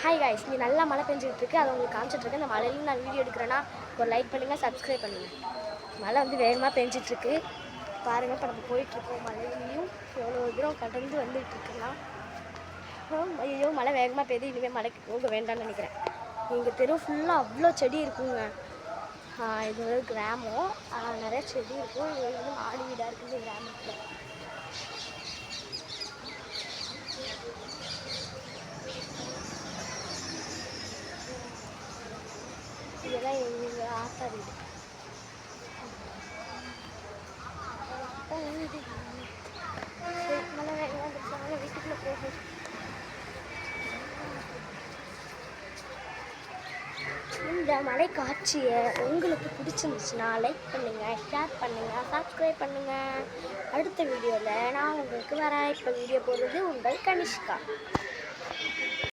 Hi guys, இங்கே நல்லா மழை பெஞ்சிட்டு இருக்கு. அதை உங்களுக்கு காமிச்சிட்ருக்கேன். இந்த மழையிலும் நான் வீடியோ எடுக்கிறேன்னா ஒரு லைக் பண்ணுங்கள், சப்ஸ்கிரைப் பண்ணுங்கள். மழை வந்து வேகமாக பெஞ்சிட்ருக்கு பாருங்கள். இப்போ நம்ம போயிட்டுருக்கோம். மழையிலையும் எவ்வளோ தூரம் கடந்து வந்துட்டுருக்கலாம். ஐயோ, மழை வேகமாக பெய்யுது. இனிமேல் மழைக்கு போக வேண்டாம்னு நினைக்கிறேன். எங்கள் தெரு ஃபுல்லாக அவ்வளோ செடி இருக்குங்க. இது வந்து கிராமம், நிறைய செடி இருக்கும். இது வந்து மாடி வீடாக இருக்குது இந்த கிராமத்தில். இதெல்லாம் எங்கள் ஆத்தா வீடு. மழை வேகமாக வந்துருக்காங்க, வீட்டுக்குள்ளே போகும். இந்த மலை காட்சியை உங்களுக்கு பிடிச்சிருந்துச்சுன்னா லைக் பண்ணுங்கள், ஷேர் பண்ணுங்கள், சப்ஸ்கிரைப் பண்ணுங்கள். அடுத்த வீடியோவில் நான் உங்களுக்கு வரேன். இப்போ வீடியோ போடுறது உங்கள் கனிஷ்கா.